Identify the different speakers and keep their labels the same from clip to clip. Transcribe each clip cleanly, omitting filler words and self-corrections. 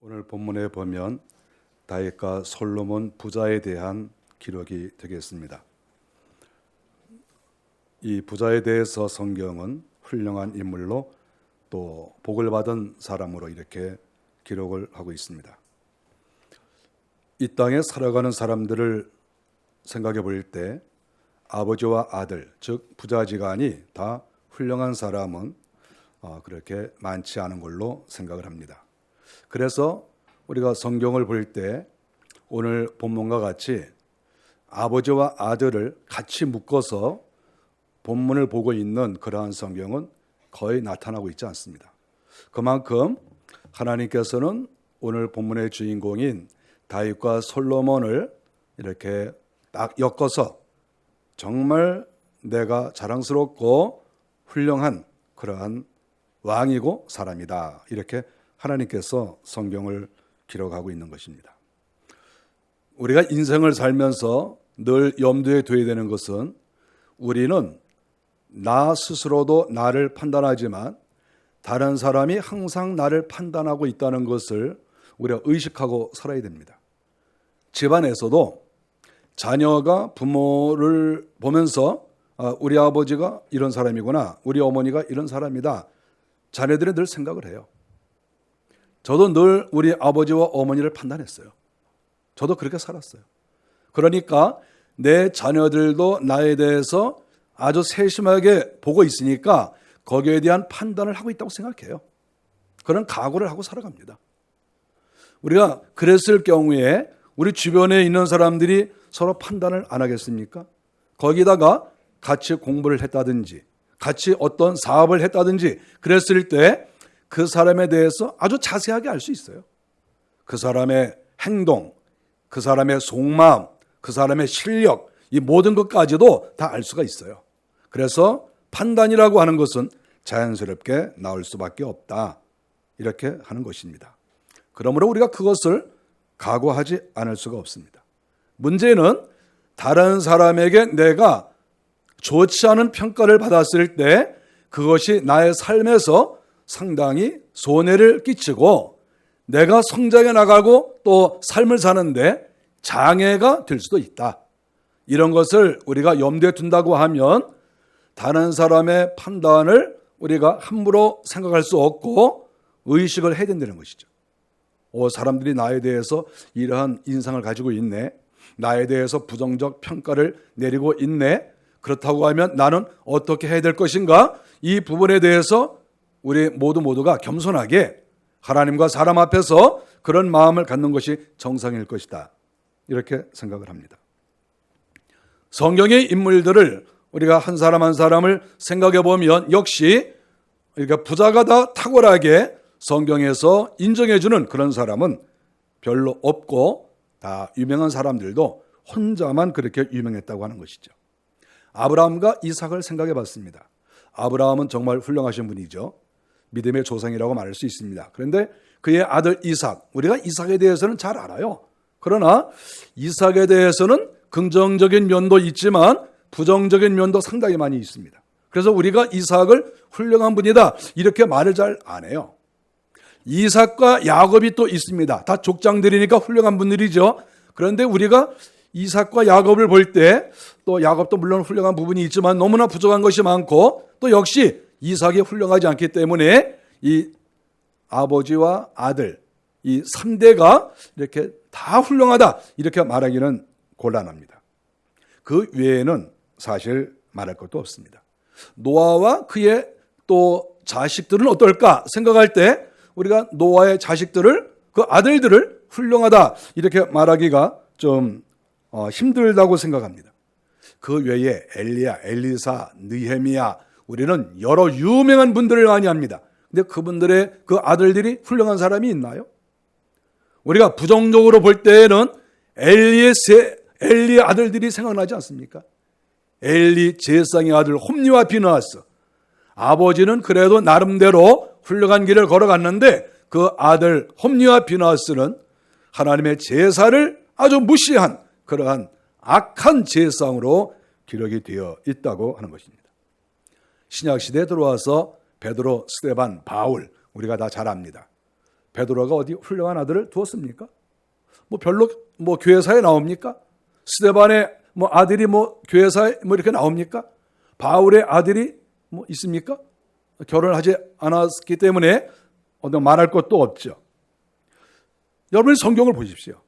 Speaker 1: 오늘 본문에 보면 다윗과 솔로몬 부자에 대한 기록이 되겠습니다. 이 부자에 대해서 성경은 훌륭한 인물로 또 복을 받은 사람으로 이렇게 기록을 하고 있습니다. 이 땅에 살아가는 사람들을 생각해 볼 때 아버지와 아들, 즉 부자지간이 다 훌륭한 사람은 그렇게 많지 않은 걸로 생각을 합니다. 그래서 우리가 성경을 볼 때 오늘 본문과 같이 아버지와 아들을 같이 묶어서 본문을 보고 있는 그러한 성경은 거의 나타나고 있지 않습니다. 그만큼 하나님께서는 오늘 본문의 주인공인 다윗과 솔로몬을 이렇게 딱 엮어서 정말 내가 자랑스럽고 훌륭한 그러한 왕이고 사람이다, 이렇게 하나님께서 성경을 기록하고 있는 것입니다. 우리가 인생을 살면서 늘 염두에 둬야 되는 것은 우리는 나 스스로도 나를 판단하지만 다른 사람이 항상 나를 판단하고 있다는 것을 우리가 의식하고 살아야 됩니다. 집안에서도 자녀가 부모를 보면서 우리 아버지가 이런 사람이구나, 우리 어머니가 이런 사람이다, 자녀들은 늘 생각을 해요. 저도 늘 우리 아버지와 어머니를 판단했어요. 저도 그렇게 살았어요. 그러니까 내 자녀들도 나에 대해서 아주 세심하게 보고 있으니까 거기에 대한 판단을 하고 있다고 생각해요. 그런 각오를 하고 살아갑니다. 우리가 그랬을 경우에 우리 주변에 있는 사람들이 서로 판단을 안 하겠습니까? 거기다가 같이 공부를 했다든지 같이 어떤 사업을 했다든지 그랬을 때 그 사람에 대해서 아주 자세하게 알 수 있어요. 그 사람의 행동, 그 사람의 속마음, 그 사람의 실력, 이 모든 것까지도 다 알 수가 있어요. 그래서 판단이라고 하는 것은 자연스럽게 나올 수밖에 없다, 이렇게 하는 것입니다. 그러므로 우리가 그것을 각오하지 않을 수가 없습니다. 문제는 다른 사람에게 내가 좋지 않은 평가를 받았을 때 그것이 나의 삶에서 상당히 손해를 끼치고 내가 성장해 나가고 또 삶을 사는데 장애가 될 수도 있다. 이런 것을 우리가 염두에 둔다고 하면 다른 사람의 판단을 우리가 함부로 생각할 수 없고 의식을 해야 된다는 것이죠. 사람들이 나에 대해서 이러한 인상을 가지고 있네, 나에 대해서 부정적 평가를 내리고 있네, 그렇다고 하면 나는 어떻게 해야 될 것인가? 이 부분에 대해서 우리 모두가 겸손하게 하나님과 사람 앞에서 그런 마음을 갖는 것이 정상일 것이다, 이렇게 생각을 합니다. 성경의 인물들을 우리가 한 사람 한 사람을 생각해 보면 역시 우리가 부자가 다 탁월하게 성경에서 인정해 주는 그런 사람은 별로 없고 다 유명한 사람들도 혼자만 그렇게 유명했다고 하는 것이죠. 아브라함과 이삭을 생각해 봤습니다. 아브라함은 정말 훌륭하신 분이죠. 믿음의 조상이라고 말할 수 있습니다. 그런데 그의 아들 이삭, 우리가 이삭에 대해서는 잘 알아요. 그러나 이삭에 대해서는 긍정적인 면도 있지만 부정적인 면도 상당히 많이 있습니다. 그래서 우리가 이삭을 훌륭한 분이다, 이렇게 말을 잘 안 해요. 이삭과 야곱이 또 있습니다. 다 족장들이니까 훌륭한 분들이죠. 그런데 우리가 이삭과 야곱을 볼 때 또 야곱도 물론 훌륭한 부분이 있지만 너무나 부족한 것이 많고 또 역시 이삭이 훌륭하지 않기 때문에 이 아버지와 아들, 이 3대가 이렇게 다 훌륭하다, 이렇게 말하기는 곤란합니다. 그 외에는 사실 말할 것도 없습니다. 노아와 그의 또 자식들은 어떨까 생각할 때 우리가 노아의 자식들을, 그 아들들을 훌륭하다, 이렇게 말하기가 좀 힘들다고 생각합니다. 그 외에 엘리야, 엘리사, 느헤미야, 우리는 여러 유명한 분들을 많이 합니다. 근데 그분들의 그 아들들이 훌륭한 사람이 있나요? 우리가 부정적으로 볼 때에는 엘리의 아들들이 생각나지 않습니까? 엘리 제사장의 아들 홈니와 비느하스, 아버지는 그래도 나름대로 훌륭한 길을 걸어갔는데 그 아들 홈니와 비느하스는 하나님의 제사를 아주 무시한 그러한 악한 제사장으로 기록이 되어 있다고 하는 것입니다. 신약시대에 들어와서 베드로, 스데반, 바울, 우리가 다 잘 압니다. 베드로가 어디 훌륭한 아들을 두었습니까? 별로 교회사에 나옵니까? 스데반의 아들이 교회사에 이렇게 나옵니까? 바울의 아들이 있습니까? 결혼을 하지 않았기 때문에 말할 것도 없죠. 여러분 성경을 보십시오.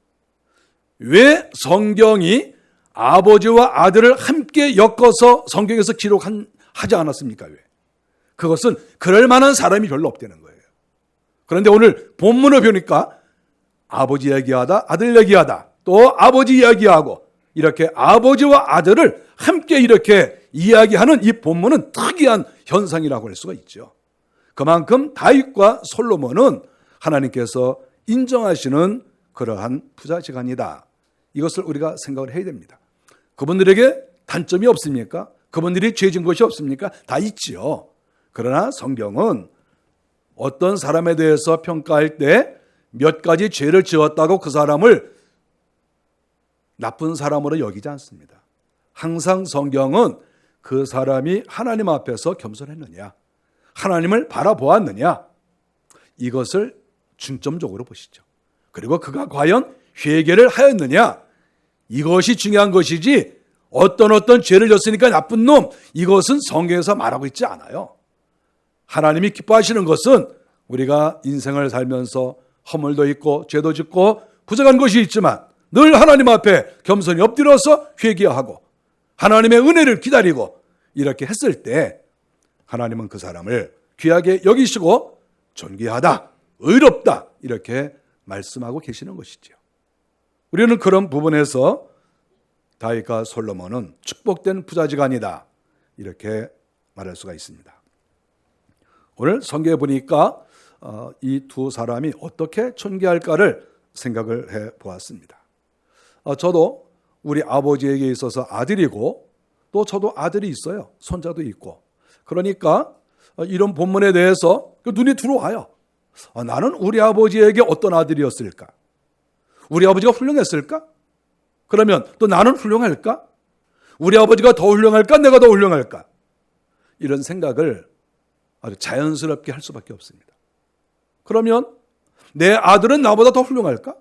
Speaker 1: 왜 성경이 아버지와 아들을 함께 엮어서 성경에서 기록하지 않았습니까? 왜? 그것은 그럴 만한 사람이 별로 없다는 거예요. 그런데 오늘 본문을 보니까 아버지 이야기하다, 아들 이야기하다, 또 아버지 이야기하고 이렇게 아버지와 아들을 함께 이렇게 이야기하는 이 본문은 특이한 현상이라고 할 수가 있죠. 그만큼 다윗과 솔로몬은 하나님께서 인정하시는 그러한 부자지간이다. 이것을 우리가 생각을 해야 됩니다. 그분들에게 단점이 없습니까? 그분들이 죄진 것이 없습니까? 다 있지요. 그러나 성경은 어떤 사람에 대해서 평가할 때 몇 가지 죄를 지었다고 그 사람을 나쁜 사람으로 여기지 않습니다. 항상 성경은 그 사람이 하나님 앞에서 겸손했느냐, 하나님을 바라보았느냐, 이것을 중점적으로 보시죠. 그리고 그가 과연 회개를 하였느냐, 이것이 중요한 것이지 어떤 죄를 졌으니까 나쁜 놈, 이것은 성경에서 말하고 있지 않아요. 하나님이 기뻐하시는 것은 우리가 인생을 살면서 허물도 있고 죄도 짓고 부족한 것이 있지만 늘 하나님 앞에 겸손히 엎드려서 회개하고 하나님의 은혜를 기다리고 이렇게 했을 때 하나님은 그 사람을 귀하게 여기시고 존귀하다, 의롭다 이렇게 말씀하고 계시는 것이죠. 우리는 그런 부분에서 다윗과 솔로몬은 축복된 부자지간이다 이렇게 말할 수가 있습니다. 오늘 성경에 보니까 이 두 사람이 어떻게 존귀할까를 생각을 해 보았습니다. 저도 우리 아버지에게 있어서 아들이고 또 저도 아들이 있어요. 손자도 있고. 그러니까 이런 본문에 대해서 눈이 들어와요. 나는 우리 아버지에게 어떤 아들이었을까? 우리 아버지가 훌륭했을까? 그러면 또 나는 훌륭할까? 우리 아버지가 더 훌륭할까? 내가 더 훌륭할까? 이런 생각을 아주 자연스럽게 할 수밖에 없습니다. 그러면 내 아들은 나보다 더 훌륭할까?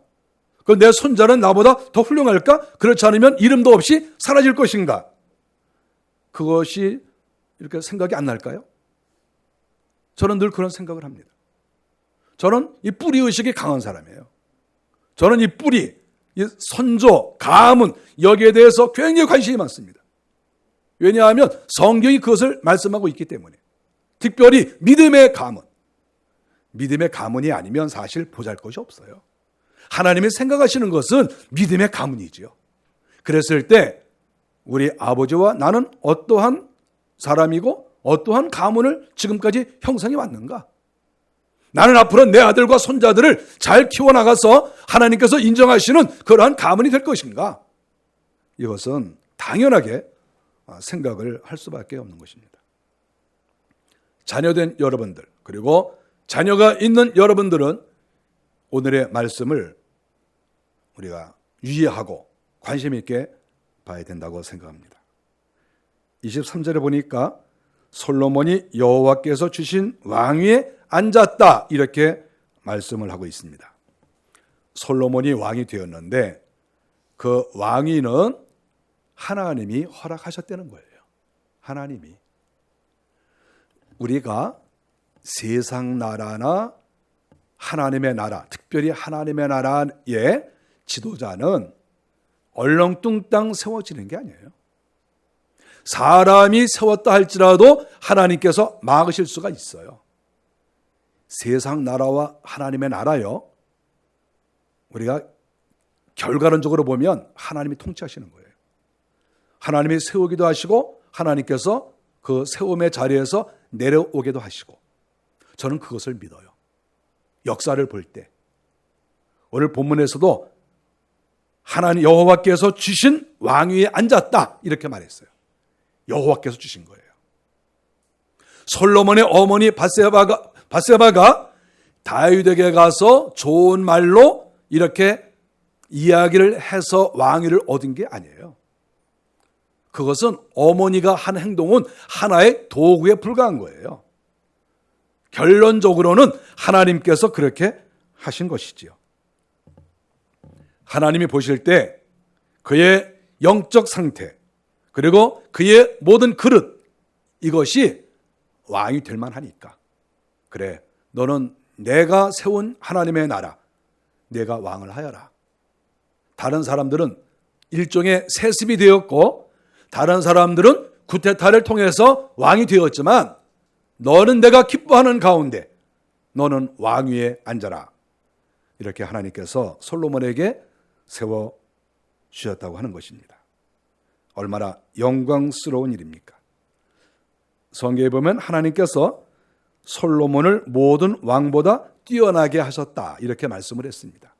Speaker 1: 그럼 내 손자는 나보다 더 훌륭할까? 그렇지 않으면 이름도 없이 사라질 것인가? 그것이 이렇게 생각이 안 날까요? 저는 늘 그런 생각을 합니다. 저는 이 뿌리의식이 강한 사람이에요. 저는 이 뿌리, 이 선조, 가문 여기에 대해서 굉장히 관심이 많습니다. 왜냐하면 성경이 그것을 말씀하고 있기 때문에. 특별히 믿음의 가문. 믿음의 가문이 아니면 사실 보잘것이 없어요. 하나님이 생각하시는 것은 믿음의 가문이지요. 그랬을 때 우리 아버지와 나는 어떠한 사람이고 어떠한 가문을 지금까지 형성해 왔는가? 나는 앞으로 내 아들과 손자들을 잘 키워나가서 하나님께서 인정하시는 그러한 가문이 될 것인가? 이것은 당연하게 생각을 할 수밖에 없는 것입니다. 자녀된 여러분들 그리고 자녀가 있는 여러분들은 오늘의 말씀을 우리가 유의하고 관심 있게 봐야 된다고 생각합니다. 23절에 보니까 솔로몬이 여호와께서 주신 왕위에 앉았다 이렇게 말씀을 하고 있습니다. 솔로몬이 왕이 되었는데 그 왕위는 하나님이 허락하셨다는 거예요. 하나님이. 우리가 세상 나라나 하나님의 나라, 특별히 하나님의 나라의 지도자는 얼렁뚱땅 세워지는 게 아니에요. 사람이 세웠다 할지라도 하나님께서 막으실 수가 있어요. 세상 나라와 하나님의 나라요. 우리가 결과론적으로 보면 하나님이 통치하시는 거예요. 하나님이 세우기도 하시고 하나님께서 그 세움의 자리에서 내려오기도 하시고 저는 그것을 믿어요. 역사를 볼 때 오늘 본문에서도 하나님 여호와께서 주신 왕위에 앉았다 이렇게 말했어요. 여호와께서 주신 거예요. 솔로몬의 어머니 밧세바가 다윗에게 가서 좋은 말로 이렇게 이야기를 해서 왕위를 얻은 게 아니에요. 그것은 어머니가 한 행동은 하나의 도구에 불과한 거예요. 결론적으로는 하나님께서 그렇게 하신 것이지요. 하나님이 보실 때 그의 영적 상태, 그리고 그의 모든 그릇, 이것이 왕이 될 만하니까, 그래, 너는 내가 세운 하나님의 나라, 내가 왕을 하여라. 다른 사람들은 일종의 세습이 되었고, 다른 사람들은 구테타를 통해서 왕이 되었지만, 너는 내가 기뻐하는 가운데 너는 왕위에 앉아라. 이렇게 하나님께서 솔로몬에게 세워 주셨다고 하는 것입니다. 얼마나 영광스러운 일입니까? 성경에 보면 하나님께서 솔로몬을 모든 왕보다 뛰어나게 하셨다, 이렇게 말씀을 했습니다.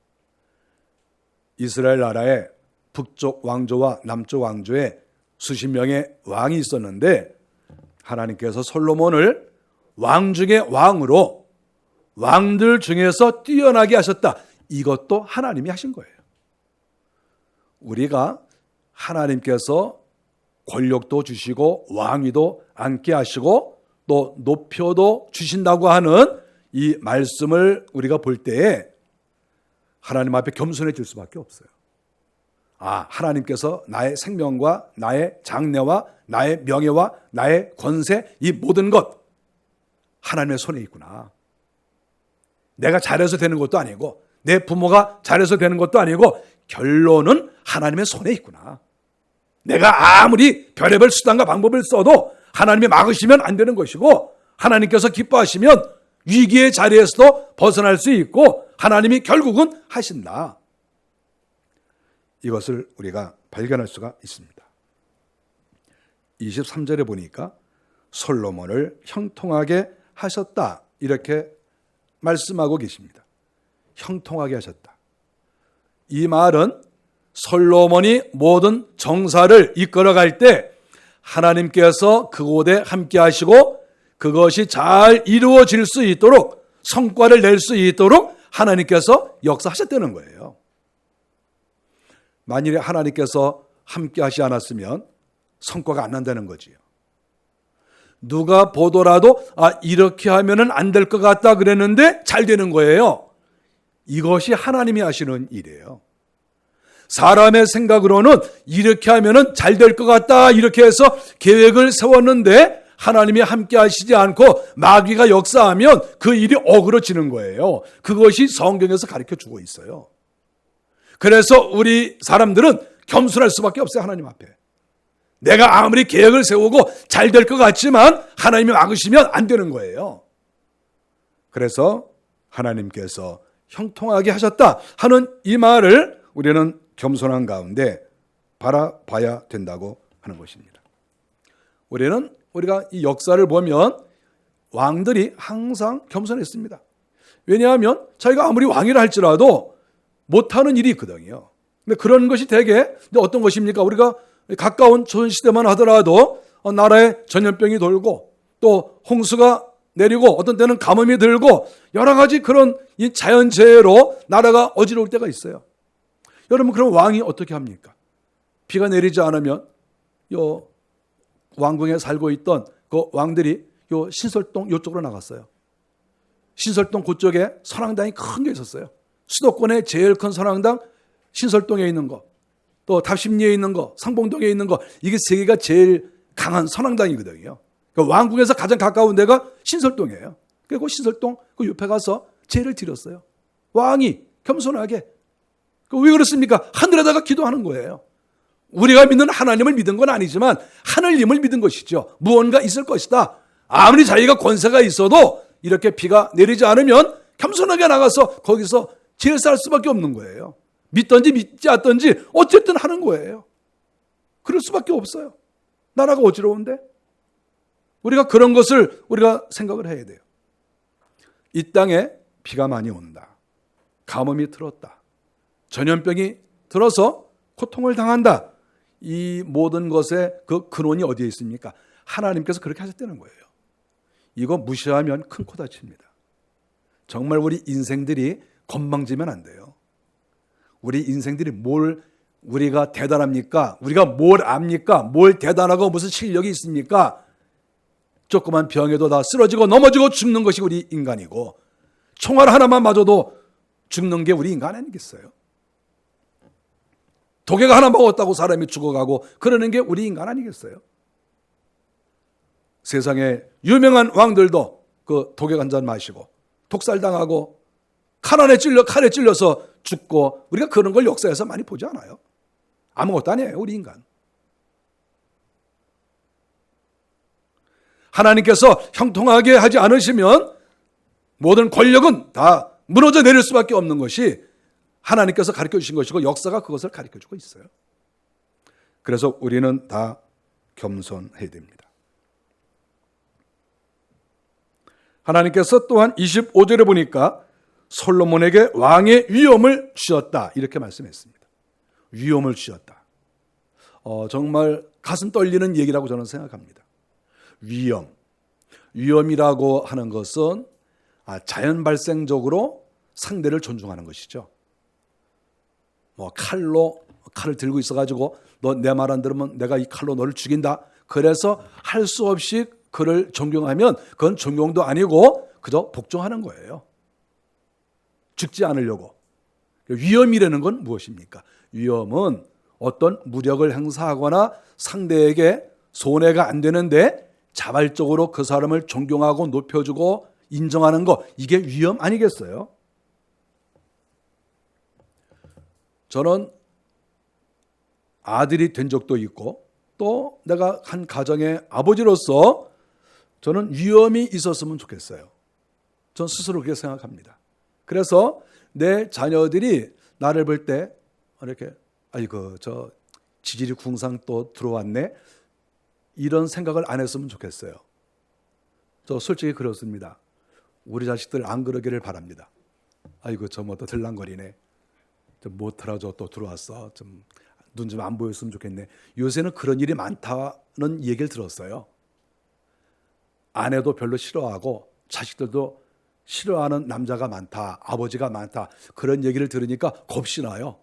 Speaker 1: 이스라엘 나라에 북쪽 왕조와 남쪽 왕조에 수십 명의 왕이 있었는데, 하나님께서 솔로몬을 왕 중에 왕으로 왕들 중에서 뛰어나게 하셨다. 이것도 하나님이 하신 거예요. 우리가 하나님께서 권력도 주시고 왕위도 앉게 하시고 또 높여도 주신다고 하는 이 말씀을 우리가 볼 때에 하나님 앞에 겸손해질 수밖에 없어요. 아, 하나님께서 나의 생명과 나의 장래와 나의 명예와 나의 권세, 이 모든 것 하나님의 손에 있구나. 내가 잘해서 되는 것도 아니고 내 부모가 잘해서 되는 것도 아니고 결론은 하나님의 손에 있구나. 내가 아무리 별의별 수단과 방법을 써도 하나님이 막으시면 안 되는 것이고, 하나님께서 기뻐하시면 위기의 자리에서도 벗어날 수 있고 하나님이 결국은 하신다. 이것을 우리가 발견할 수가 있습니다. 23절에 보니까 솔로몬을 형통하게 하셨다, 이렇게 말씀하고 계십니다. 형통하게 하셨다. 이 말은 솔로몬이 모든 정사를 이끌어갈 때 하나님께서 그곳에 함께 하시고 그것이 잘 이루어질 수 있도록, 성과를 낼 수 있도록 하나님께서 역사하셨다는 거예요. 만일에 하나님께서 함께 하지 않았으면 성과가 안 난다는 거지요. 누가 보더라도 이렇게 하면은 안 될 것 같다 그랬는데 잘 되는 거예요. 이것이 하나님이 하시는 일이에요. 사람의 생각으로는 이렇게 하면은 잘 될 것 같다, 이렇게 해서 계획을 세웠는데 하나님이 함께 하시지 않고 마귀가 역사하면 그 일이 어그러지는 거예요. 그것이 성경에서 가르쳐 주고 있어요. 그래서 우리 사람들은 겸손할 수밖에 없어요. 하나님 앞에. 내가 아무리 계획을 세우고 잘 될 것 같지만 하나님이 막으시면 안 되는 거예요. 그래서 하나님께서 형통하게 하셨다 하는 이 말을 우리는 겸손한 가운데 바라봐야 된다고 하는 것입니다. 우리가 이 역사를 보면 왕들이 항상 겸손했습니다. 왜냐하면 자기가 아무리 왕이라 할지라도 못하는 일이 있거든요. 근데 그런 것이 대개 어떤 것입니까? 우리가 가까운 조선시대만 하더라도 나라에 전염병이 돌고 또 홍수가 내리고 어떤 때는 가뭄이 들고 여러 가지 그런 이 자연재해로 나라가 어지러울 때가 있어요. 여러분, 그럼 왕이 어떻게 합니까? 비가 내리지 않으면 요 왕궁에 살고 있던 그 왕들이 요 신설동 요쪽으로 나갔어요. 신설동 그쪽에 선왕당이 큰 게 있었어요. 수도권의 제일 큰 선왕당 신설동에 있는 거, 또 답심리에 있는 거, 상봉동에 있는 거, 이게 세 개가 제일 강한 선왕당이거든요. 그러니까 왕궁에서 가장 가까운 데가 신설동이에요. 그리고 신설동 그 옆에 가서 제를 드렸어요. 왕이 겸손하게. 왜 그렇습니까? 하늘에다가 기도하는 거예요. 우리가 믿는 하나님을 믿은 건 아니지만 하늘님을 믿은 것이죠. 무언가 있을 것이다. 아무리 자기가 권세가 있어도 이렇게 비가 내리지 않으면 겸손하게 나가서 거기서 제일 쌀 수밖에 없는 거예요. 믿든지 믿지 않든지 어쨌든 하는 거예요. 그럴 수밖에 없어요. 나라가 어지러운데. 우리가 그런 것을 우리가 생각을 해야 돼요. 이 땅에 비가 많이 온다. 가뭄이 들었다. 전염병이 들어서 고통을 당한다. 이 모든 것의 그 근원이 어디에 있습니까? 하나님께서 그렇게 하셨다는 거예요. 이거 무시하면 큰 코 다칩니다. 정말 우리 인생들이 건방지면 안 돼요. 우리 인생들이 뭘 우리가 대단합니까? 우리가 뭘 압니까? 뭘 대단하고 무슨 실력이 있습니까? 조그만 병에도 다 쓰러지고 넘어지고 죽는 것이 우리 인간이고, 총알 하나만 맞아도 죽는 게 우리 인간 아니겠어요? 독약 하나 먹었다고 사람이 죽어가고 그러는 게 우리 인간 아니겠어요? 세상에 유명한 왕들도 그 독약 한 잔 마시고 독살당하고 칼에 찔려서 죽고, 우리가 그런 걸 역사에서 많이 보지 않아요? 아무것도 아니에요, 우리 인간. 하나님께서 형통하게 하지 않으시면 모든 권력은 다 무너져 내릴 수밖에 없는 것이 하나님께서 가르쳐 주신 것이고 역사가 그것을 가르쳐 주고 있어요. 그래서 우리는 다 겸손해야 됩니다. 하나님께서 또한 25절에 보니까 솔로몬에게 왕의 위엄을 주었다 이렇게 말씀했습니다. 위엄을 주었다. 정말 가슴 떨리는 얘기라고 저는 생각합니다. 위엄이라고 하는 것은 자연 발생적으로 상대를 존중하는 것이죠. 칼을 들고 있어가지고 너 내 말 안 들으면 내가 이 칼로 너를 죽인다. 그래서 할 수 없이 그를 존경하면 그건 존경도 아니고 그저 복종하는 거예요. 죽지 않으려고. 위엄이라는 건 무엇입니까? 위엄은 어떤 무력을 행사하거나 상대에게 손해가 안 되는데 자발적으로 그 사람을 존경하고 높여주고 인정하는 거, 이게 위엄 아니겠어요? 저는 아들이 된 적도 있고 또 내가 한 가정의 아버지로서 저는 위엄이 있었으면 좋겠어요. 전 스스로 그렇게 생각합니다. 그래서 내 자녀들이 나를 볼 때 이렇게 아이고 저 지질이 궁상 또 들어왔네 이런 생각을 안 했으면 좋겠어요. 저 솔직히 그렇습니다. 우리 자식들 안 그러기를 바랍니다. 아이고 저 뭐 또 들랑거리네. 못 틀어줘 또 들어왔어. 좀 눈 좀 안 보였으면 좋겠네. 요새는 그런 일이 많다는 얘기를 들었어요. 아내도 별로 싫어하고 자식들도 싫어하는 남자가 많다. 아버지가 많다. 그런 얘기를 들으니까 겁이 나요.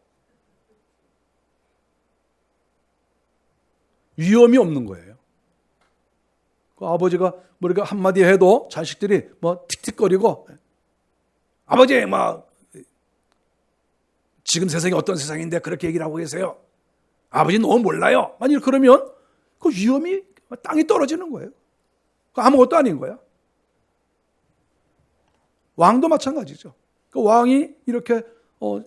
Speaker 1: 위엄이 없는 거예요. 그 아버지가 뭐 이렇게 한마디 해도 자식들이 뭐 틱틱거리고 아버지 막 지금 세상이 어떤 세상인데 그렇게 얘기를 하고 계세요. 아버지 너무 몰라요. 만일 그러면 그 위엄이 땅이 떨어지는 거예요. 아무것도 아닌 거야. 왕도 마찬가지죠. 그 왕이 이렇게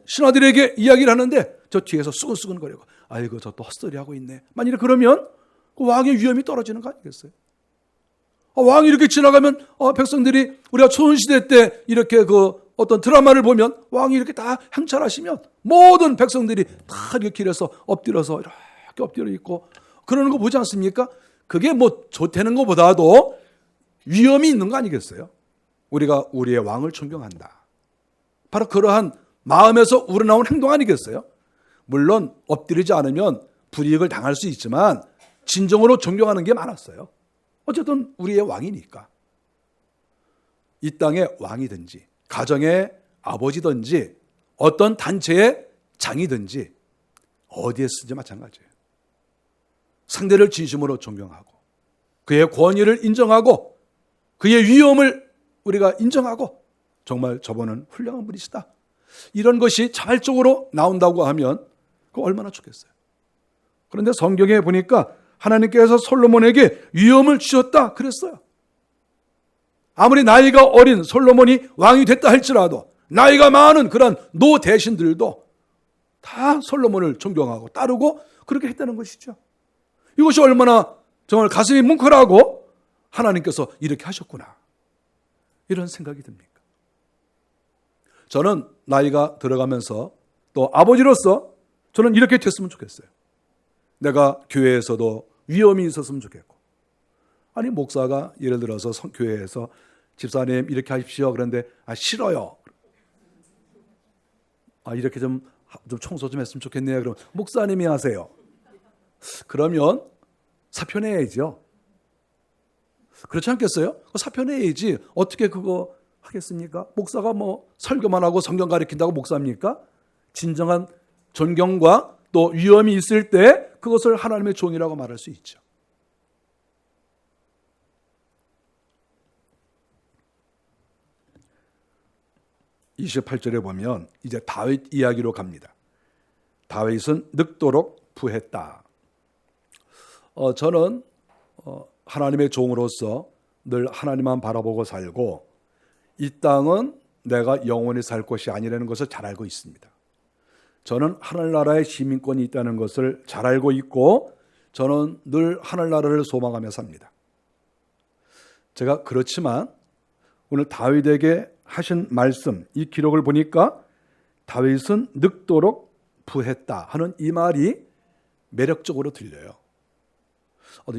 Speaker 1: 신하들에게 이야기를 하는데 저 뒤에서 수근수근거리고 아이고 저 또 헛소리 하고 있네. 만일 그러면 그 왕의 위엄이 떨어지는 거 아니겠어요? 왕이 이렇게 지나가면 백성들이 우리가 초원시대 때 이렇게 그 어떤 드라마를 보면 왕이 이렇게 다 행차하시면 모든 백성들이 다 이렇게 길에서 엎드려서 이렇게 엎드려 있고 그러는 거 보지 않습니까? 그게 뭐 좋다는 것보다도 위엄이 있는 거 아니겠어요? 우리가 우리의 왕을 존경한다. 바로 그러한 마음에서 우러나온 행동 아니겠어요? 물론 엎드리지 않으면 불이익을 당할 수 있지만 진정으로 존경하는 게 많았어요. 어쨌든 우리의 왕이니까. 이 땅의 왕이든지 가정의 아버지든지 어떤 단체의 장이든지 어디에 쓰든지 마찬가지예요. 상대를 진심으로 존경하고 그의 권위를 인정하고 그의 위엄을 우리가 인정하고 정말 저분은 훌륭한 분이시다. 이런 것이 자발적으로 나온다고 하면 그거 얼마나 좋겠어요. 그런데 성경에 보니까 하나님께서 솔로몬에게 위엄을 주셨다 그랬어요. 아무리 나이가 어린 솔로몬이 왕이 됐다 할지라도 나이가 많은 그런 노 대신들도 다 솔로몬을 존경하고 따르고 그렇게 했다는 것이죠. 이것이 얼마나 정말 가슴이 뭉클하고 하나님께서 이렇게 하셨구나 이런 생각이 듭니까? 저는 나이가 들어가면서 또 아버지로서 저는 이렇게 됐으면 좋겠어요. 내가 교회에서도 위엄이 있었으면 좋겠고 아니 목사가 예를 들어서 교회에서 집사님 이렇게 하십시오 그런데 싫어요. 이렇게 좀 청소 좀 했으면 좋겠네요. 그럼 목사님이 하세요. 그러면 사표 내야죠. 그렇지 않겠어요? 사표 내야지. 어떻게 그거 하겠습니까? 목사가 뭐 설교만 하고 성경 가르친다고 목사입니까? 진정한 존경과 또 위엄이 있을 때 그것을 하나님의 종이라고 말할 수 있죠. 28절에 보면 이제 다윗 이야기로 갑니다. 다윗은 늙도록 부했다. 저는 하나님의 종으로서 늘 하나님만 바라보고 살고 이 땅은 내가 영원히 살 것이 아니라는 것을 잘 알고 있습니다. 저는 하늘나라의 시민권이 있다는 것을 잘 알고 있고 저는 늘 하늘나라를 소망하며 삽니다. 제가 그렇지만 오늘 다윗에게 하신 말씀, 이 기록을 보니까 다윗은 늙도록 부했다 하는 이 말이 매력적으로 들려요.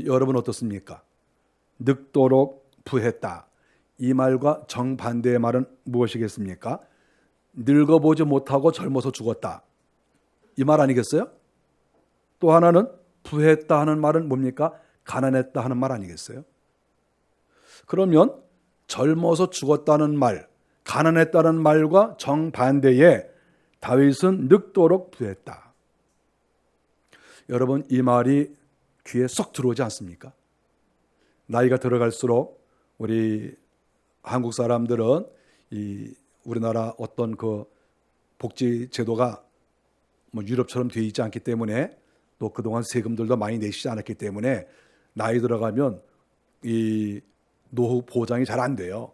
Speaker 1: 여러분 어떻습니까? 늙도록 부했다. 이 말과 정반대의 말은 무엇이겠습니까? 늙어보지 못하고 젊어서 죽었다. 이 말 아니겠어요? 또 하나는 부했다 하는 말은 뭡니까? 가난했다 하는 말 아니겠어요? 그러면 젊어서 죽었다는 말, 가난했다는 말과 정반대에 다윗은 늙도록 부했다. 여러분 이 말이 귀에 쏙 들어오지 않습니까? 나이가 들어갈수록 우리 한국 사람들은 이 우리나라 어떤 그 복지 제도가 뭐 유럽처럼 되어 있지 않기 때문에 또 그동안 세금들도 많이 내시지 않았기 때문에 나이 들어가면 이 노후 보장이 잘 안 돼요.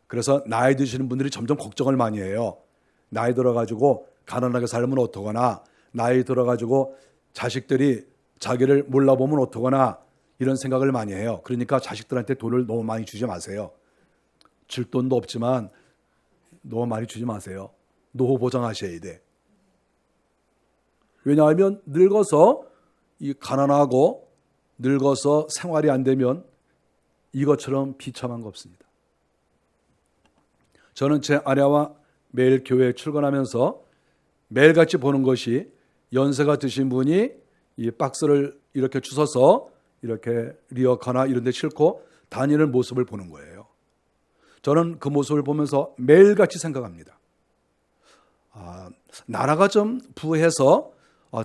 Speaker 1: 그래서 나이 드시는 분들이 점점 걱정을 많이 해요. 나이 들어가지고 가난하게 살면 어떡하나, 나이 들어가지고 자식들이 자기를 몰라보면 어떡하나 이런 생각을 많이 해요. 그러니까 자식들한테 돈을 너무 많이 주지 마세요. 줄 돈도 없지만 너무 많이 주지 마세요. 노후 보장하셔야 돼. 왜냐하면 늙어서 이 가난하고 늙어서 생활이 안 되면 이것처럼 비참한 거 없습니다. 저는 제 아내와 매일 교회에 출근하면서 매일같이 보는 것이 연세가 드신 분이 이 박스를 이렇게 주워서 이렇게 리어카나 이런 데 싣고 다니는 모습을 보는 거예요. 저는 그 모습을 보면서 매일같이 생각합니다. 나라가 좀 부해서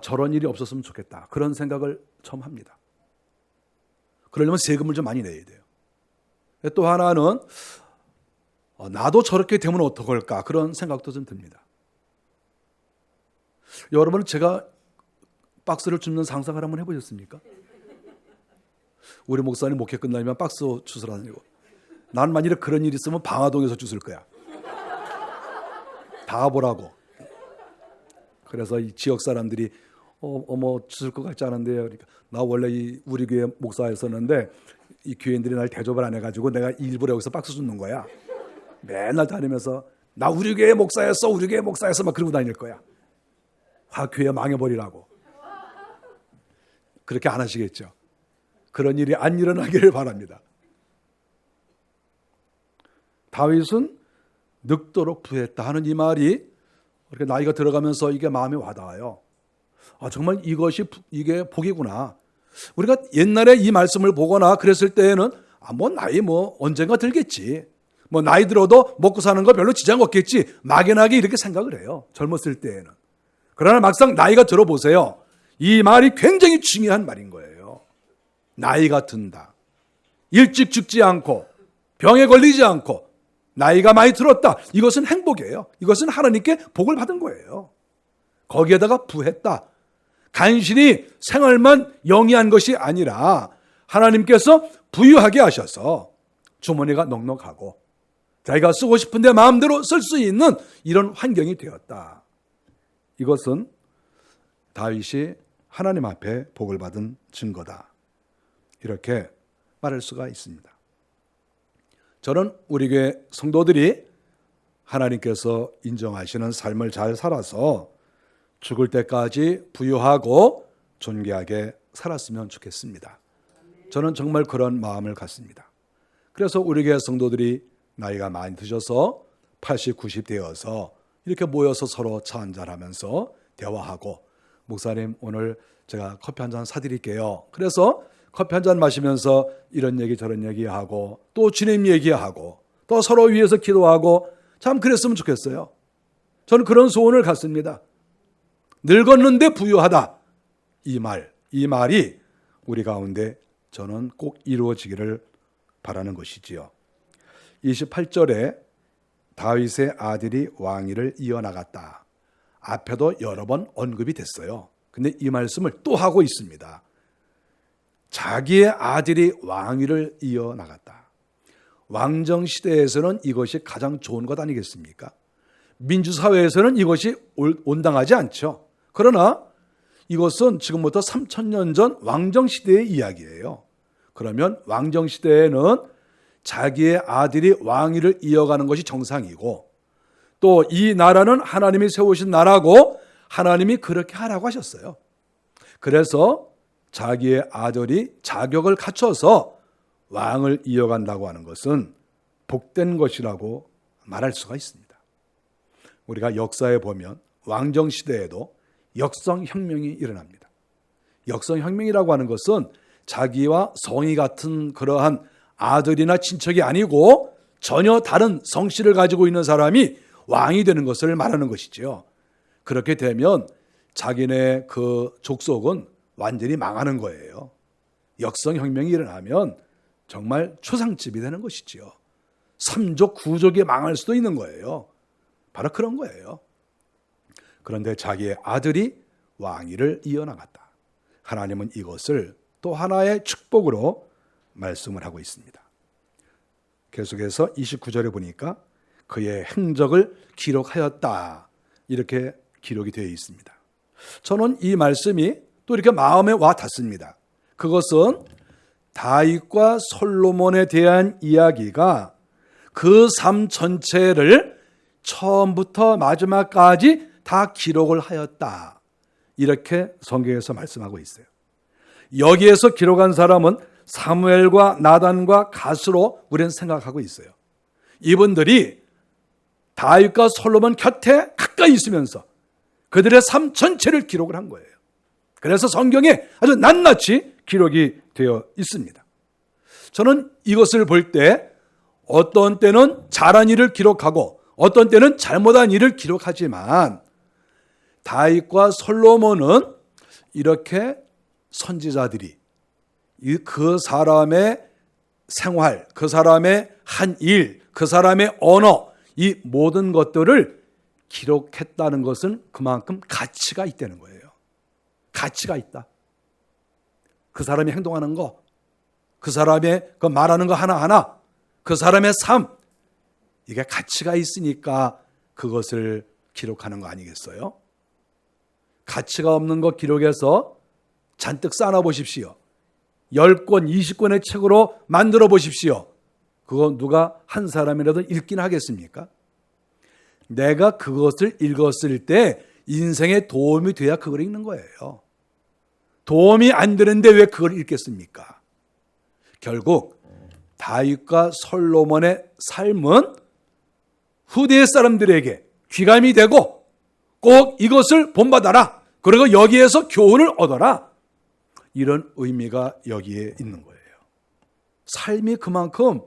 Speaker 1: 저런 일이 없었으면 좋겠다. 그런 생각을 처음 합니다. 그러려면 세금을 좀 많이 내야 돼요. 또 하나는 나도 저렇게 되면 어떡할까 그런 생각도 좀 듭니다. 여러분은 제가 박스를 줍는 상상을 한번 해보셨습니까? 우리 목사님 목회 끝나면 박스 주스러 다니고, 난 만일에 그런 일이 있으면 방화동에서 주술 거야. 다 보라고. 그래서 이 지역 사람들이 어머 주술 것 같지 않은데요. 그러니까 나 원래 우리 교회 목사였었는데 이 교인들이 날 대접을 안 해가지고 내가 일부러 여기서 박스 줍는 거야. 맨날 다니면서 나 우리 교회 목사였어, 우리 교회 목사였어 막 그러고 다닐 거야. 교회 망해버리라고. 그렇게 안 하시겠죠. 그런 일이 안 일어나기를 바랍니다. 다윗은 늙도록 부했다 하는 이 말이 이렇게 나이가 들어가면서 이게 마음에 와닿아요. 정말 이게 복이구나. 우리가 옛날에 이 말씀을 보거나 그랬을 때에는 나이 언젠가 들겠지. 나이 들어도 먹고 사는 거 별로 지장 없겠지. 막연하게 이렇게 생각을 해요. 젊었을 때에는. 그러나 막상 나이가 들어보세요. 이 말이 굉장히 중요한 말인 거예요. 나이가 든다. 일찍 죽지 않고 병에 걸리지 않고 나이가 많이 들었다. 이것은 행복이에요. 이것은 하나님께 복을 받은 거예요. 거기에다가 부했다. 간신히 생활만 영위한 것이 아니라 하나님께서 부유하게 하셔서 주머니가 넉넉하고 자기가 쓰고 싶은데 마음대로 쓸 수 있는 이런 환경이 되었다. 이것은 다윗이 하나님 앞에 복을 받은 증거다. 이렇게 말할 수가 있습니다. 저는 우리 교회 성도들이 하나님께서 인정하시는 삶을 잘 살아서 죽을 때까지 부유하고 존귀하게 살았으면 좋겠습니다. 저는 정말 그런 마음을 갖습니다. 그래서 우리 교회 성도들이 나이가 많이 드셔서 80, 90 되어서 이렇게 모여서 서로 차 한잔하면서 대화하고, 목사님 오늘 제가 커피 한 잔 사드릴게요. 그래서 커피 한 잔 마시면서 이런 얘기 저런 얘기하고 또 주님 얘기하고 또 서로 위해서 기도하고, 참 그랬으면 좋겠어요. 저는 그런 소원을 갖습니다. 늙었는데 부유하다. 이 말이 우리 가운데 저는 꼭 이루어지기를 바라는 것이지요. 28절에 다윗의 아들이 왕위를 이어나갔다. 앞에도 여러 번 언급이 됐어요. 근데 이 말씀을 또 하고 있습니다. 자기의 아들이 왕위를 이어나갔다. 왕정 시대에서는 이것이 가장 좋은 것 아니겠습니까? 민주사회에서는 이것이 온당하지 않죠. 그러나 이것은 지금부터 3000년 전 왕정 시대의 이야기예요. 그러면 왕정 시대에는 자기의 아들이 왕위를 이어가는 것이 정상이고, 또 이 나라는 하나님이 세우신 나라고 하나님이 그렇게 하라고 하셨어요. 그래서 자기의 아들이 자격을 갖춰서 왕을 이어간다고 하는 것은 복된 것이라고 말할 수가 있습니다. 우리가 역사에 보면 왕정 시대에도 역성혁명이 일어납니다. 역성혁명이라고 하는 것은 자기와 성이 같은 그러한 아들이나 친척이 아니고 전혀 다른 성씨를 가지고 있는 사람이 왕이 되는 것을 말하는 것이죠. 그렇게 되면 자기네 그 족속은 완전히 망하는 거예요. 역성혁명이 일어나면 정말 초상집이 되는 것이지요. 3족, 9족이 망할 수도 있는 거예요. 바로 그런 거예요. 그런데 자기의 아들이 왕위를 이어나갔다. 하나님은 이것을 또 하나의 축복으로 말씀을 하고 있습니다. 계속해서 29절에 보니까 그의 행적을 기록하였다. 이렇게 기록이 되어 있습니다. 저는 이 말씀이 또 이렇게 마음에 와 닿습니다. 그것은 다윗과 솔로몬에 대한 이야기가 그 삶 전체를 처음부터 마지막까지 다 기록을 하였다. 이렇게 성경에서 말씀하고 있어요. 여기에서 기록한 사람은 사무엘과 나단과 갓으로 우리는 생각하고 있어요. 이분들이 다윗과 솔로몬 곁에 가까이 있으면서 그들의 삶 전체를 기록을 한 거예요. 그래서 성경에 아주 낱낱이 기록이 되어 있습니다. 저는 이것을 볼 때 어떤 때는 잘한 일을 기록하고 어떤 때는 잘못한 일을 기록하지만 다윗과 솔로몬은 이렇게 선지자들이 그 사람의 생활, 그 사람의 한 일, 그 사람의 언어, 이 모든 것들을 기록했다는 것은 그만큼 가치가 있다는 거예요. 가치가 있다. 그 사람이 행동하는 거, 그 사람의 그 말하는 거 하나하나, 그 사람의 삶, 이게 가치가 있으니까 그것을 기록하는 거 아니겠어요? 가치가 없는 거 기록해서 잔뜩 쌓아 보십시오. 10권, 20권의 책으로 만들어 보십시오. 그거 누가 한 사람이라도 읽긴 하겠습니까? 내가 그것을 읽었을 때 인생에 도움이 돼야 그걸 읽는 거예요. 도움이 안 되는데 왜 그걸 읽겠습니까? 결국 다윗과 솔로몬의 삶은 후대 사람들에게 귀감이 되고 꼭 이것을 본받아라. 그리고 여기에서 교훈을 얻어라. 이런 의미가 여기에 있는 거예요. 삶이 그만큼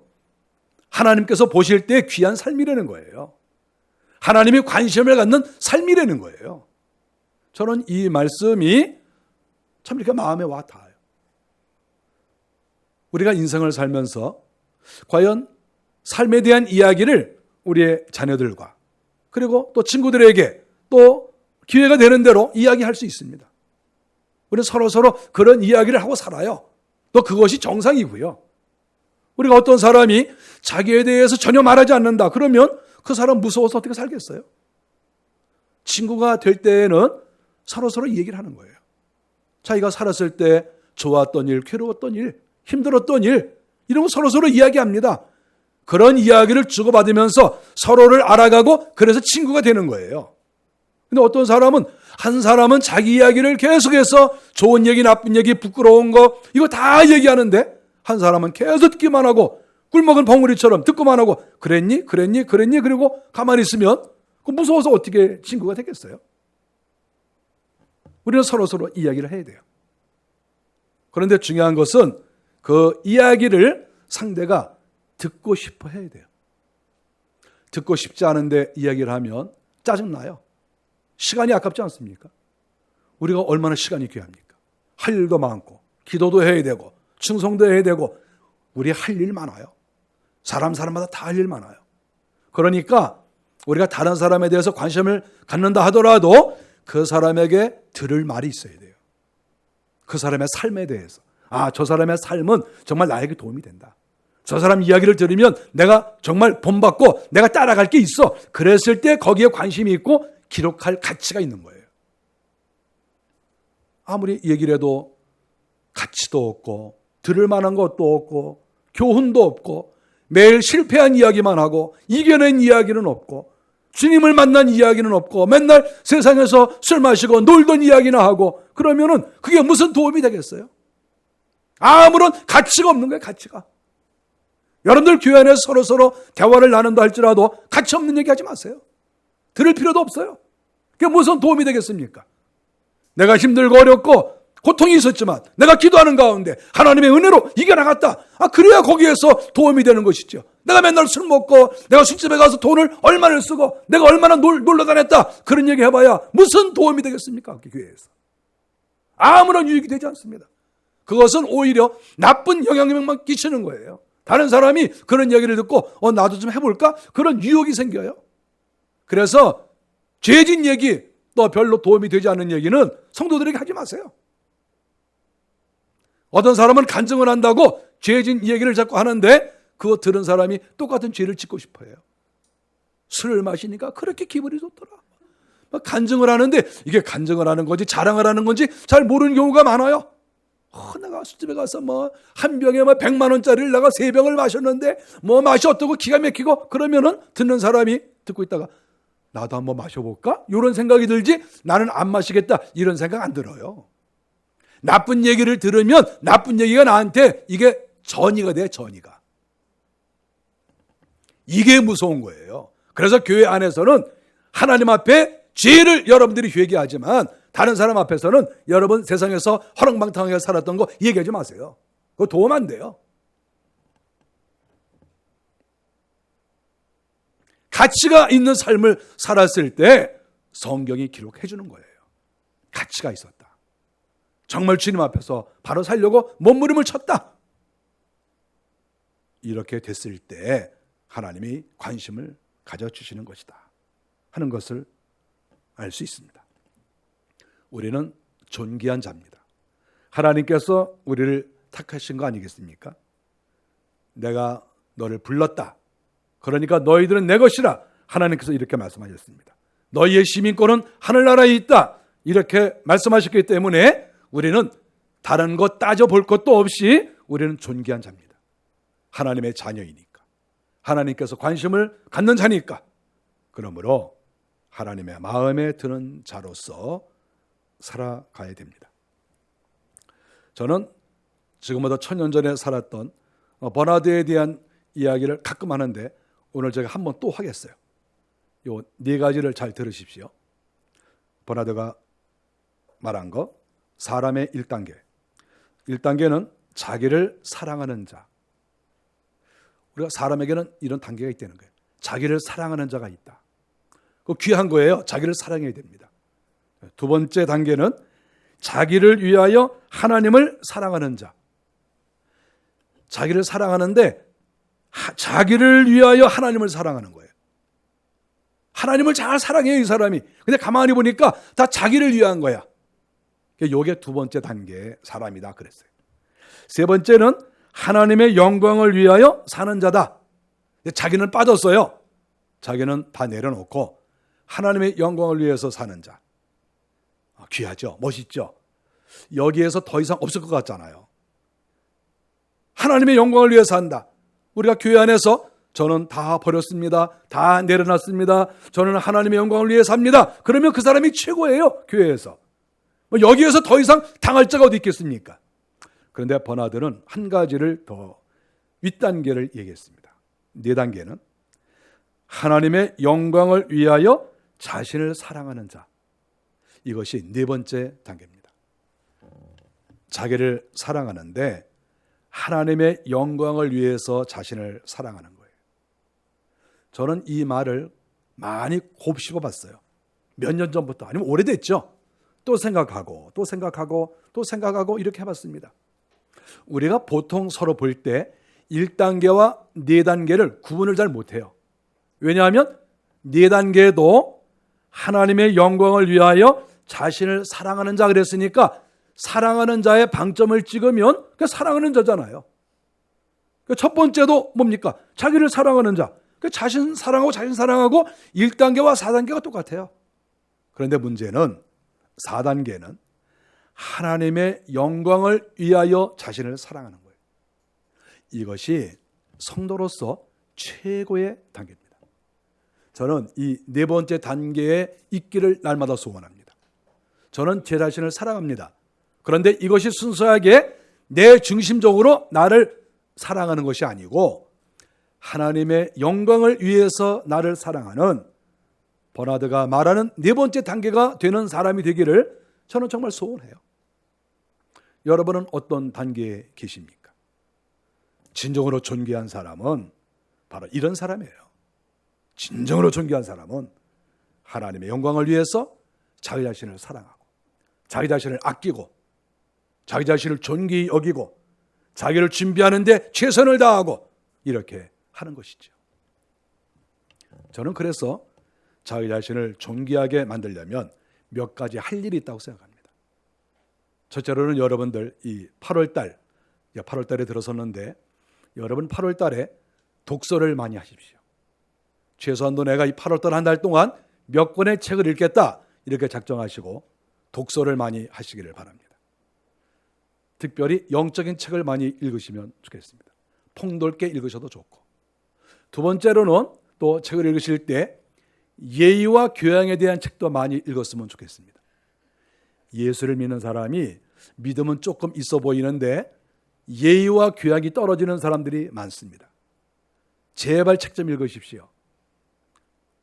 Speaker 1: 하나님께서 보실 때 귀한 삶이라는 거예요. 하나님이 관심을 갖는 삶이라는 거예요. 저는 이 말씀이 참 이렇게 마음에 와 닿아요. 우리가 인생을 살면서 과연 삶에 대한 이야기를 우리의 자녀들과 그리고 또 친구들에게 또 기회가 되는 대로 이야기할 수 있습니다. 우리는 서로 그런 이야기를 하고 살아요. 또 그것이 정상이고요. 우리가 어떤 사람이 자기에 대해서 전혀 말하지 않는다. 그러면 그 사람 무서워서 어떻게 살겠어요? 친구가 될 때에는 서로 이 얘기를 하는 거예요. 자기가 살았을 때 좋았던 일, 괴로웠던 일, 힘들었던 일, 이런 거 서로 이야기합니다. 그런 이야기를 주고받으면서 서로를 알아가고 그래서 친구가 되는 거예요. 근데 어떤 사람은 한 사람은 자기 이야기를 계속해서 좋은 얘기, 나쁜 얘기, 부끄러운 거 이거 다 얘기하는데 한 사람은 계속 듣기만 하고 꿀먹은 벙어리처럼 듣고만 하고 그랬니? 그리고 가만히 있으면 그 무서워서 어떻게 친구가 되겠어요? 우리는 서로 이야기를 해야 돼요. 그런데 중요한 것은 그 이야기를 상대가 듣고 싶어 해야 돼요. 듣고 싶지 않은데 이야기를 하면 짜증나요. 시간이 아깝지 않습니까? 우리가 얼마나 시간이 귀합니까? 할 일도 많고 기도도 해야 되고 충성도 해야 되고 우리 할 일 많아요. 사람마다 다 할 일 많아요. 그러니까 우리가 다른 사람에 대해서 관심을 갖는다 하더라도 그 사람에게 들을 말이 있어야 돼요. 그 사람의 삶에 대해서. 저 사람의 삶은 정말 나에게 도움이 된다. 저 사람 이야기를 들으면 내가 정말 본받고 내가 따라갈 게 있어. 그랬을 때 거기에 관심이 있고 기록할 가치가 있는 거예요. 아무리 얘기를 해도 가치도 없고 들을 만한 것도 없고 교훈도 없고 매일 실패한 이야기만 하고 이겨낸 이야기는 없고 주님을 만난 이야기는 없고 맨날 세상에서 술 마시고 놀던 이야기나 하고 그러면은 그게 무슨 도움이 되겠어요? 아무런 가치가 없는 거예요. 가치가. 여러분들 교회 안에서 서로 대화를 나눈다 할지라도 가치 없는 얘기 하지 마세요. 들을 필요도 없어요. 그게 무슨 도움이 되겠습니까? 내가 힘들고 어렵고 고통이 있었지만 내가 기도하는 가운데 하나님의 은혜로 이겨나갔다. 그래야 거기에서 도움이 되는 것이죠. 내가 맨날 술 먹고 내가 술집에 가서 돈을 얼마를 쓰고 내가 얼마나 놀러 다녔다. 그런 얘기 해봐야 무슨 도움이 되겠습니까? 교회에서. 아무런 유익이 되지 않습니다. 그것은 오히려 나쁜 영향력만 끼치는 거예요. 다른 사람이 그런 얘기를 듣고 나도 좀 해볼까? 그런 유혹이 생겨요. 그래서 죄진 얘기 또 별로 도움이 되지 않는 얘기는 성도들에게 하지 마세요. 어떤 사람은 간증을 한다고 죄진 얘기를 자꾸 하는데 그거 들은 사람이 똑같은 죄를 짓고 싶어요. 술을 마시니까 그렇게 기분이 좋더라. 간증을 하는데 이게 간증을 하는 건지 자랑을 하는 건지 잘 모르는 경우가 많아요. 내가 술집에 가서 한 병에 100만 원짜리를 내가 3병을 마셨는데 맛이 어떻고 기가 막히고 그러면은 듣는 사람이 듣고 있다가 나도 한번 마셔볼까? 이런 생각이 들지 나는 안 마시겠다 이런 생각 안 들어요. 나쁜 얘기를 들으면 나쁜 얘기가 나한테 이게 전이가 돼. 전이가. 이게 무서운 거예요. 그래서 교회 안에서는 하나님 앞에 죄를 여러분들이 회개하지만 다른 사람 앞에서는 여러분 세상에서 허랑방탕하게 살았던 거 얘기하지 마세요. 그거 도움 안 돼요. 가치가 있는 삶을 살았을 때 성경이 기록해 주는 거예요. 가치가 있었다. 정말 주님 앞에서 바로 살려고 몸부림을 쳤다. 이렇게 됐을 때 하나님이 관심을 가져주시는 것이다 하는 것을 알 수 있습니다. 우리는 존귀한 자입니다. 하나님께서 우리를 택하신 거 아니겠습니까? 내가 너를 불렀다. 그러니까 너희들은 내 것이라 하나님께서 이렇게 말씀하셨습니다. 너희의 시민권은 하늘나라에 있다. 이렇게 말씀하셨기 때문에 우리는 다른 것 따져볼 것도 없이 우리는 존귀한 자입니다. 하나님의 자녀이니까. 하나님께서 관심을 갖는 자니까. 그러므로 하나님의 마음에 드는 자로서 살아가야 됩니다. 저는 지금보다 1000년 전에 살았던 버나드에 대한 이야기를 가끔 하는데 오늘 제가 한번 또 하겠어요. 요 4가지를 잘 들으십시오. 버나드가 말한 거 사람의 1단계. 1단계는 자기를 사랑하는 자. 우리가 사람에게는 이런 단계가 있다는 거예요. 자기를 사랑하는 자가 있다. 그거 귀한 거예요. 자기를 사랑해야 됩니다. 2번째 단계는 자기를 위하여 하나님을 사랑하는 자. 자기를 사랑하는데 자기를 위하여 하나님을 사랑하는 거예요. 하나님을 잘 사랑해요, 이 사람이. 근데 가만히 보니까 다 자기를 위한 거야. 이게 2번째 단계의 사람이다 그랬어요. 3번째는 하나님의 영광을 위하여 사는 자다. 자기는 빠졌어요. 자기는 다 내려놓고 하나님의 영광을 위해서 사는 자. 귀하죠? 멋있죠? 여기에서 더 이상 없을 것 같잖아요. 하나님의 영광을 위해서 산다. 우리가 교회 안에서 저는 다 버렸습니다. 다 내려놨습니다. 저는 하나님의 영광을 위해 삽니다. 그러면 그 사람이 최고예요. 교회에서. 여기에서 더 이상 당할 자가 어디 있겠습니까? 그런데 버나드는 한 가지를 더 윗단계를 얘기했습니다. 4단계는 하나님의 영광을 위하여 자신을 사랑하는 자. 이것이 4번째 단계입니다. 자기를 사랑하는데 하나님의 영광을 위해서 자신을 사랑하는 거예요. 저는 이 말을 많이 곱씹어 봤어요. 몇 년 전부터, 아니면 오래됐죠. 또 생각하고 또 생각하고 또 생각하고 이렇게 해봤습니다. 우리가 보통 서로 볼 때 1단계와 4단계를 구분을 잘 못해요. 왜냐하면 네 단계도 하나님의 영광을 위하여 자신을 사랑하는 자 그랬으니까 사랑하는 자의 방점을 찍으면 그 사랑하는 자잖아요. 첫 번째도 뭡니까? 자기를 사랑하는 자. 자신 사랑하고 1단계와 4단계가 똑같아요. 그런데 문제는 4단계는 하나님의 영광을 위하여 자신을 사랑하는 거예요. 이것이 성도로서 최고의 단계입니다. 저는 이 네 번째 단계에 있기를 날마다 소원합니다. 저는 제 자신을 사랑합니다. 그런데 이것이 순수하게 내 중심적으로 나를 사랑하는 것이 아니고 하나님의 영광을 위해서 나를 사랑하는 버나드가 말하는 네 번째 단계가 되는 사람이 되기를 저는 정말 소원해요. 여러분은 어떤 단계에 계십니까? 진정으로 존귀한 사람은 바로 이런 사람이에요. 진정으로 존귀한 사람은 하나님의 영광을 위해서 자기 자신을 사랑하고 자기 자신을 아끼고 자기 자신을 존귀히 여기고 자기를 준비하는데 최선을 다하고 이렇게 하는 것이죠. 저는 그래서 자기 자신을 존귀하게 만들려면 몇 가지 할 일이 있다고 생각합니다. 첫째로는 여러분들 이 8월 달에 들어섰는데 여러분 8월 달에 독서를 많이 하십시오. 최소한도 내가 이 8월 달 한 달 동안 몇 권의 책을 읽겠다 이렇게 작정하시고 독서를 많이 하시기를 바랍니다. 특별히 영적인 책을 많이 읽으시면 좋겠습니다. 폭넓게 읽으셔도 좋고, 두 번째로는 또 책을 읽으실 때 예의와 교양에 대한 책도 많이 읽었으면 좋겠습니다. 예수를 믿는 사람이 믿음은 조금 있어 보이는데 예의와 교양이 떨어지는 사람들이 많습니다. 제발 책 좀 읽으십시오.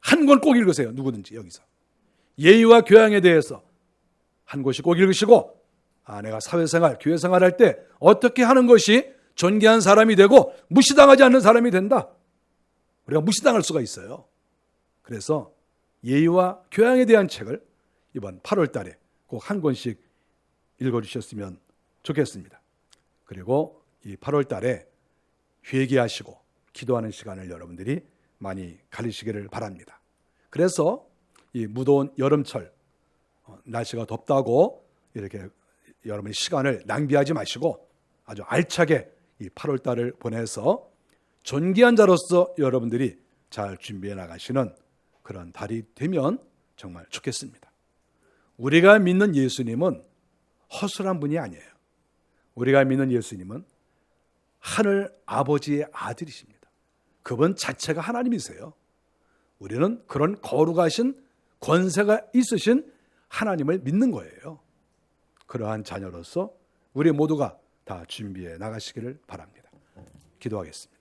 Speaker 1: 한 권 꼭 읽으세요. 누구든지 여기서 예의와 교양에 대해서 한 권씩 꼭 읽으시고, 내가 사회생활, 교회생활 할 때 어떻게 하는 것이 존귀한 사람이 되고 무시당하지 않는 사람이 된다. 우리가 무시당할 수가 있어요. 그래서 예의와 교양에 대한 책을 이번 8월 달에 꼭 한 권씩 읽어주셨으면 좋겠습니다. 그리고 이 8월 달에 회개하시고 기도하는 시간을 여러분들이 많이 가리시기를 바랍니다. 그래서 이 무더운 여름철, 날씨가 덥다고 이렇게 여러분의 시간을 낭비하지 마시고 아주 알차게 이 8월 달을 보내서 존귀한 자로서 여러분들이 잘 준비해 나가시는 그런 달이 되면 정말 좋겠습니다. 우리가 믿는 예수님은 허술한 분이 아니에요. 우리가 믿는 예수님은 하늘 아버지의 아들이십니다. 그분 자체가 하나님이세요. 우리는 그런 거룩하신 권세가 있으신 하나님을 믿는 거예요. 그러한 자녀로서 우리 모두가 다 준비해 나가시기를 바랍니다. 기도하겠습니다.